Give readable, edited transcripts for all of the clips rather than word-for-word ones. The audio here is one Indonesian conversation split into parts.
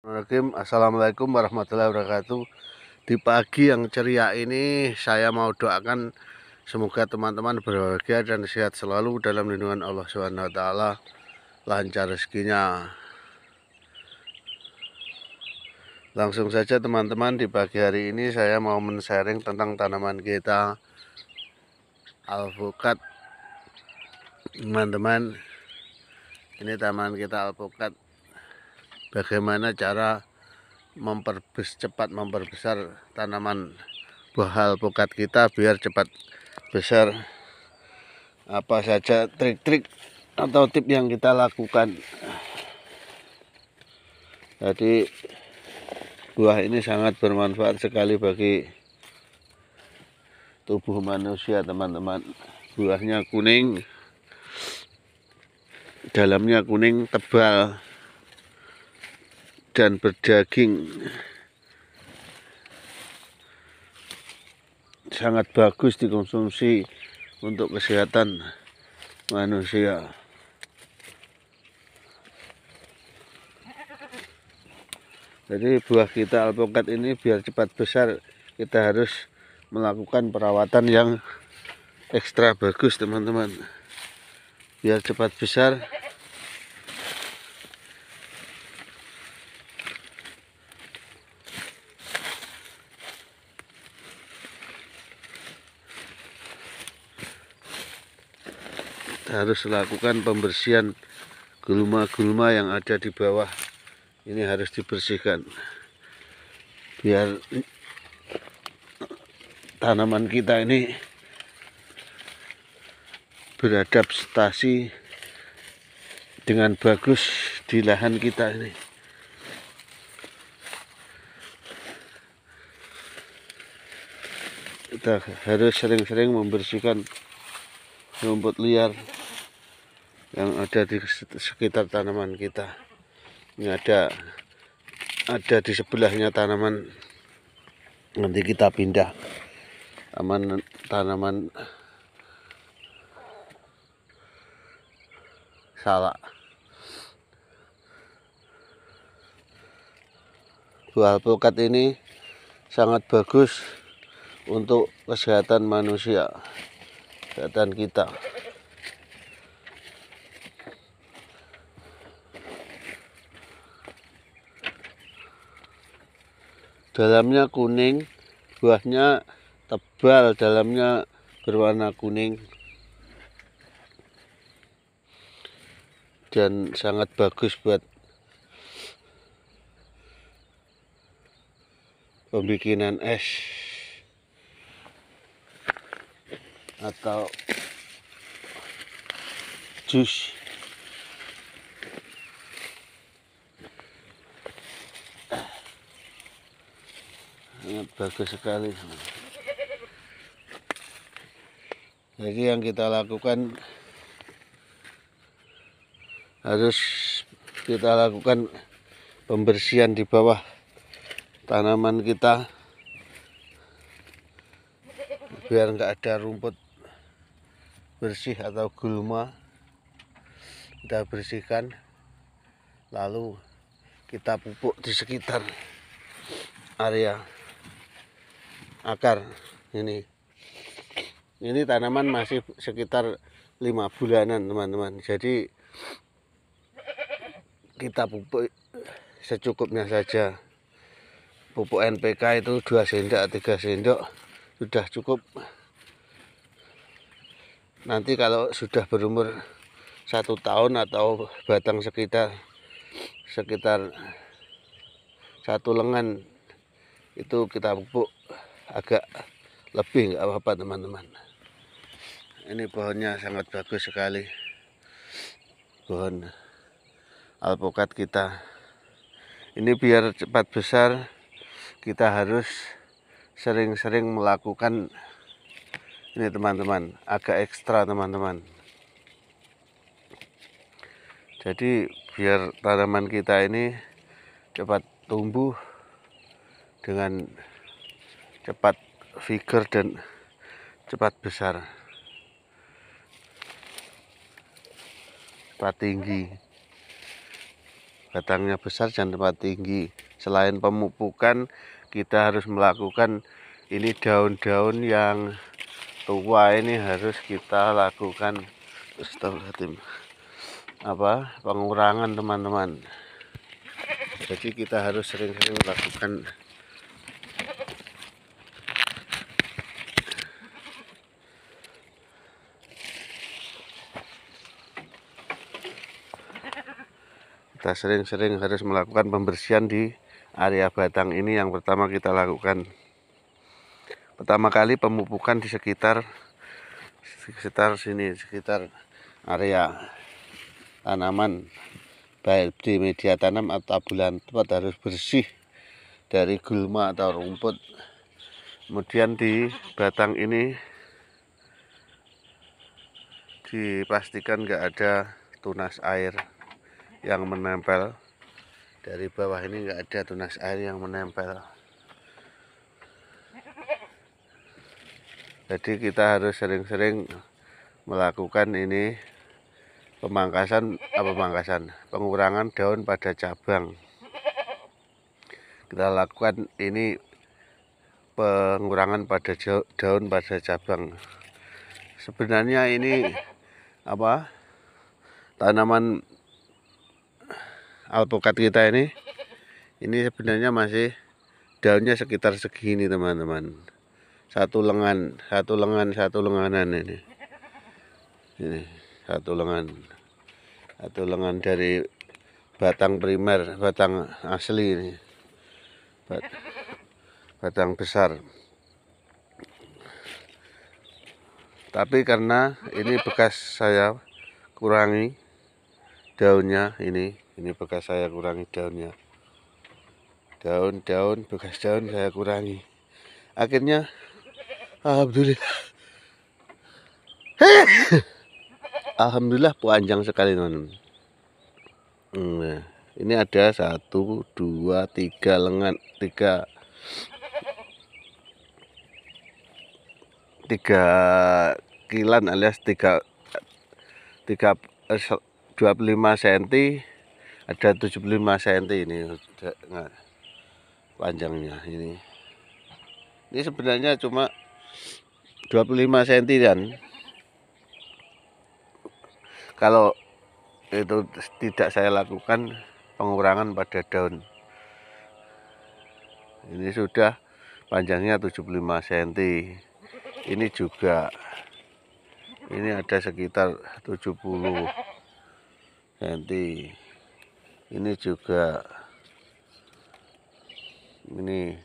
Assalamualaikum warahmatullahi wabarakatuh. Di pagi yang ceria ini saya mau doakan semoga teman-teman berbahagia dan sehat selalu dalam lindungan Allah SWT, lancar rezekinya. Langsung saja teman-teman, di pagi hari ini saya mau men-sharing tentang tanaman kita alpukat. Teman-teman, ini tanaman kita alpukat. Bagaimana cara cepat memperbesar tanaman buah alpukat kita biar cepat besar? Apa saja trik-trik atau tip yang kita lakukan? Jadi buah ini sangat bermanfaat sekali bagi tubuh manusia, teman-teman. Buahnya kuning, dalamnya kuning, tebal, dan berdaging. Sangat bagus dikonsumsi untuk kesehatan manusia. Jadi buah kita alpukat ini biar cepat besar, kita harus melakukan perawatan yang ekstra bagus, teman-teman. Biar cepat besar, kita harus lakukan pembersihan gulma-gulma yang ada di bawah. Ini harus dibersihkan biar tanaman kita ini beradaptasi dengan bagus di lahan kita ini. Kita harus sering-sering membersihkan rumput liar yang ada di sekitar tanaman kita. Ini ada di sebelahnya tanaman, nanti kita pindah tanaman salak. Buah alpukat ini sangat bagus untuk kesehatan manusia, kesehatan kita. Dalamnya kuning, buahnya tebal, dalamnya berwarna kuning, dan sangat bagus buat pembikinan es atau jus. Sangat bagus sekali. Jadi yang kita lakukan harus kita lakukan pembersihan di bawah tanaman kita biar nggak ada rumput bersih atau gulma. Kita bersihkan, lalu kita pupuk di sekitar area akar ini. Ini tanaman masih sekitar 5 bulanan, teman-teman. Jadi kita pupuk secukupnya saja. Pupuk NPK itu 2 sendok 3 sendok sudah cukup. Nanti kalau sudah berumur 1 tahun atau batang sekitar 1 lengan, itu kita pupuk agak lebih, nggak apa-apa, teman-teman. Ini pohonnya sangat bagus sekali, pohon alpukat kita. Ini biar cepat besar, kita harus sering-sering melakukan ini, teman-teman, agak ekstra, teman-teman. Jadi biar tanaman kita ini cepat tumbuh dengan cepat vigor dan cepat besar, cepat tinggi. batangnya besar dan tempat tinggi. Selain pemupukan, kita harus melakukan ini daun-daun yang tua ini harus kita lakukan pengurangan teman-teman. Jadi kita harus sering-sering melakukan pembersihan di area batang ini. Yang pertama kita lakukan pertama kali pemupukan di sekitar sini, sekitar area tanaman, baik di media tanam atau bulan tempat harus bersih dari gulma atau rumput. Kemudian di batang ini dipastikan nggak ada tunas air yang menempel. Dari bawah ini nggak ada tunas air yang menempel. Jadi kita harus sering-sering melakukan ini pengurangan daun pada cabang. Kita lakukan ini pengurangan pada daun pada cabang. Sebenarnya ini tanaman alpukat kita ini sebenarnya masih daunnya sekitar segini teman-teman. Satu lenganan ini satu lengan dari batang primer, batang asli ini, batang besar. Tapi karena ini bekas saya kurangi daunnya, ini bekas saya kurangi daunnya, daun bekas daun saya kurangi. Akhirnya alhamdulillah panjang sekali teman-teman. Nah, ini ada 1, 2, 3 lengan, 3 kilan alias 25 cm, ada 75 cm ini panjangnya. Ini sebenarnya cuma 25 cm kan. Kalau itu tidak saya lakukan pengurangan pada daun. Ini sudah panjangnya 75 cm. Ini juga ada sekitar 70 cm. Ini juga ini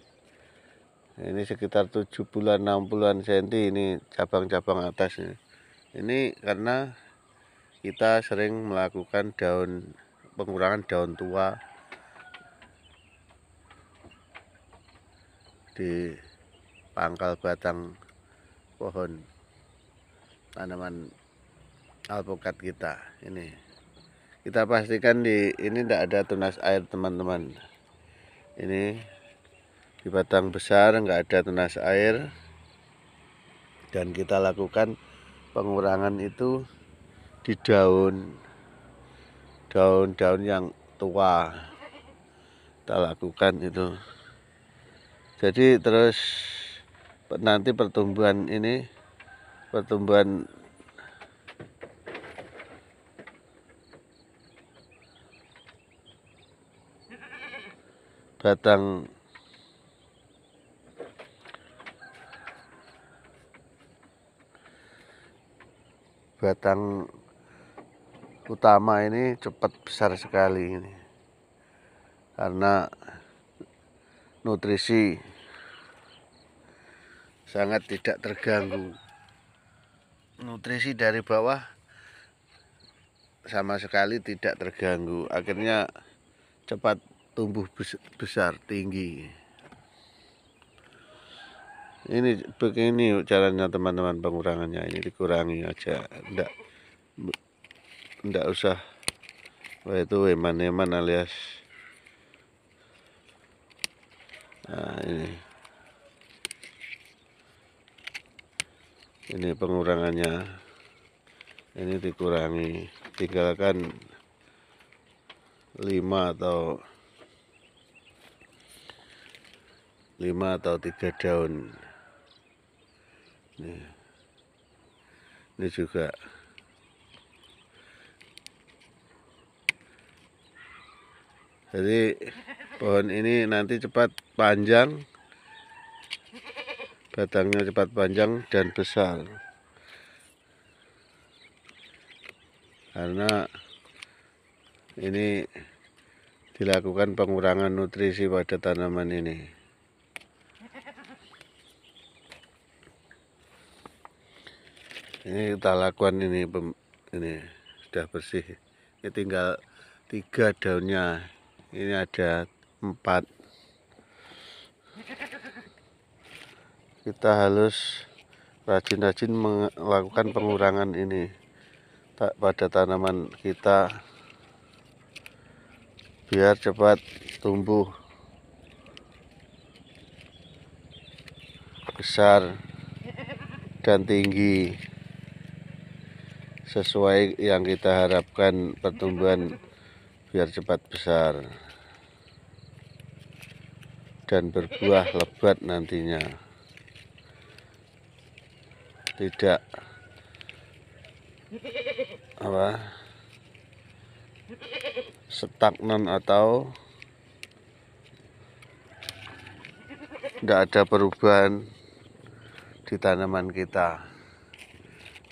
sekitar 70-an 60-an cm. Ini cabang-cabang atasnya. Ini karena kita sering melakukan pengurangan daun tua di pangkal batang pohon tanaman alpukat kita. Ini kita pastikan ini tidak ada tunas air teman-teman. Ini di batang besar nggak ada tunas air, dan kita lakukan pengurangan itu di daun-daun yang tua kita lakukan itu. Jadi terus nanti pertumbuhan batang utama ini cepat besar sekali ini, karena nutrisi sangat tidak terganggu. Nutrisi dari bawah sama sekali tidak terganggu, akhirnya cepat tumbuh besar tinggi. Ini begini caranya teman-teman pengurangannya. Ini dikurangi aja, enggak usah itu eman-eman alias. Nah, ini pengurangannya, ini dikurangi, tinggalkan 5 atau 3 daun. Ini juga. Jadi pohon ini nanti cepat panjang, batangnya cepat panjang dan besar, karena ini dilakukan pengurangan nutrisi pada tanaman ini. Ini kita lakukan ini sudah bersih. Ini tinggal 3 daunnya. Ini ada 4. Kita harus rajin-rajin melakukan pengurangan ini pada tanaman kita biar cepat tumbuh besar dan tinggi sesuai yang kita harapkan, pertumbuhan biar cepat besar dan berbuah lebat nantinya, tidak stagnan atau tidak ada perubahan di tanaman kita.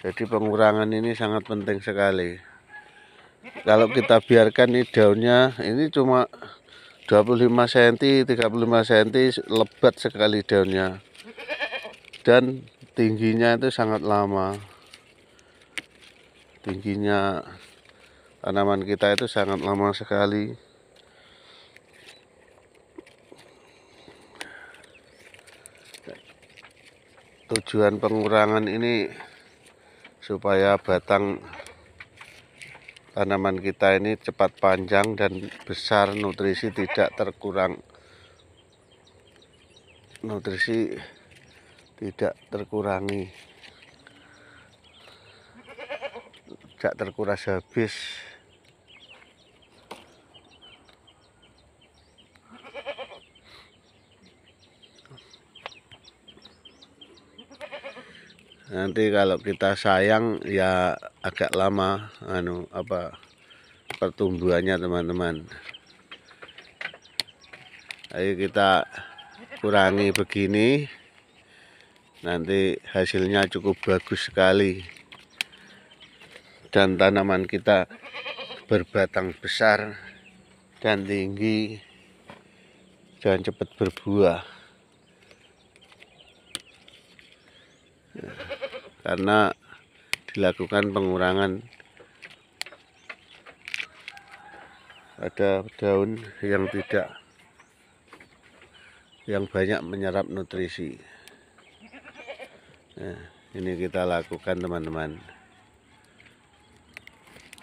Jadi pengurangan ini sangat penting sekali. Kalau kita biarkan ini daunnya ini cuma 25 cm, 35 cm, lebat sekali daunnya. Dan tingginya itu sangat lama. Tingginya tanaman kita itu sangat lama sekali. Tujuan pengurangan ini supaya batang tanaman kita ini cepat panjang dan besar, nutrisi tidak terkurang. Nutrisi tidak terkurangi, tidak terkuras habis. Nanti kalau kita sayang ya agak lama pertumbuhannya teman-teman. Ayo kita kurangi begini, nanti hasilnya cukup bagus sekali dan tanaman kita berbatang besar dan tinggi dan cepat berbuah. Karena dilakukan pengurangan pada daun yang banyak menyerap nutrisi. Nah, ini kita lakukan teman-teman.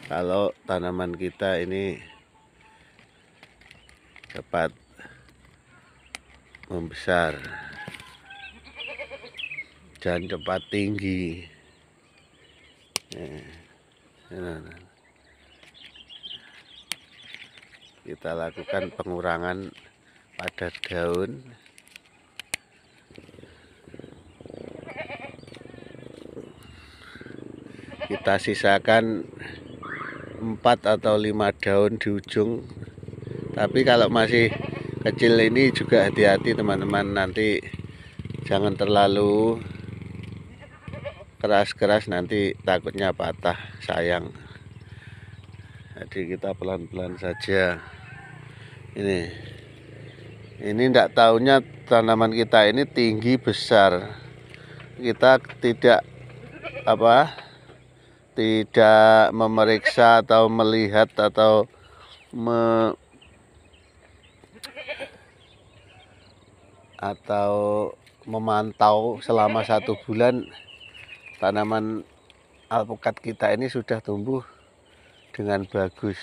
Kalau tanaman kita ini cepat membesar dan cepat tinggi. Kita lakukan pengurangan pada daun. Kita sisakan 4 atau 5 daun di ujung. Tapi kalau masih kecil ini juga hati-hati teman-teman, nanti jangan terlalu keras-keras, nanti takutnya patah, sayang. Jadi kita pelan-pelan saja. Ini enggak tahunya tanaman kita ini tinggi besar. Kita tidak memeriksa atau melihat atau memantau selama 1 bulan. Tanaman alpukat kita ini sudah tumbuh dengan bagus,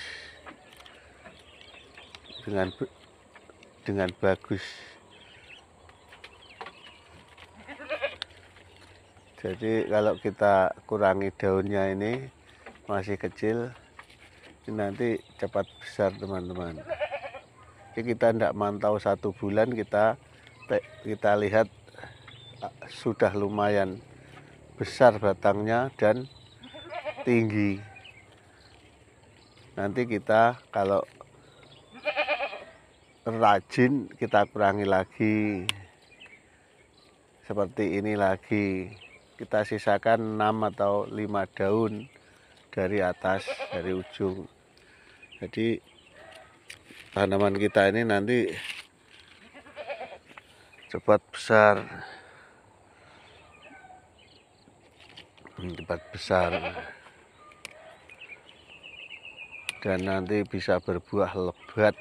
dengan bagus. Jadi kalau kita kurangi daunnya ini masih kecil, ini nanti cepat besar teman-teman. Jadi kita tidak mantau 1 bulan, kita lihat sudah lumayan besar batangnya dan tinggi. Nanti kita kalau rajin kita kurangi lagi seperti ini lagi, kita sisakan 6 atau 5 daun dari atas, dari ujung. Jadi tanaman kita ini nanti cepat besar, dan nanti bisa berbuah lebat.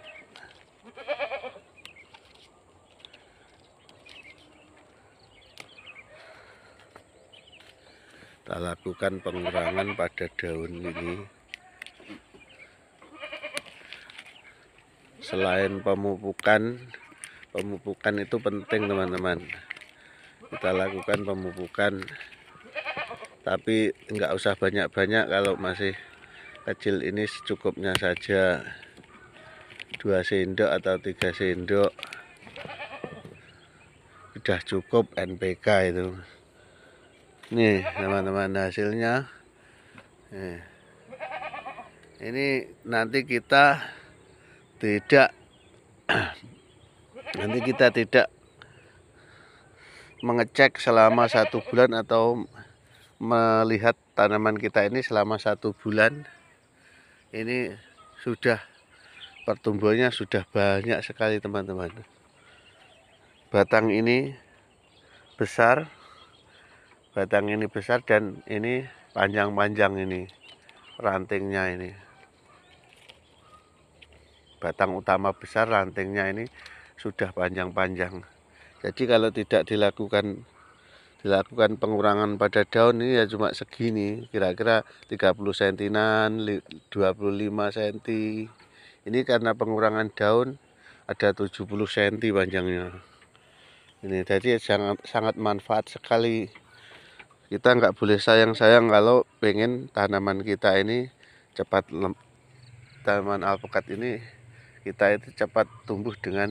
Kita lakukan pengurangan pada daun ini. Selain pemupukan itu penting teman-teman. Kita lakukan pemupukan, tapi enggak usah banyak-banyak. Kalau masih kecil ini secukupnya saja, 2 sendok atau 3 sendok sudah cukup NPK itu. Nih teman-teman hasilnya. Ini nanti kita tidak mengecek selama 1 bulan atau melihat tanaman kita ini selama 1 bulan. Ini sudah pertumbuhannya sudah banyak sekali teman-teman. Batang ini besar, dan ini panjang-panjang, ini rantingnya ini. Batang utama besar, rantingnya ini sudah panjang-panjang. Jadi kalau tidak dilakukan pengurangan pada daun ini ya cuma segini, kira-kira 30 sentinan, 25 cm. Ini karena pengurangan daun ada 70 cm panjangnya. Ini jadi sangat manfaat sekali. Kita nggak boleh sayang-sayang kalau pengen tanaman kita ini cepat, tanaman alpukat ini kita itu cepat tumbuh dengan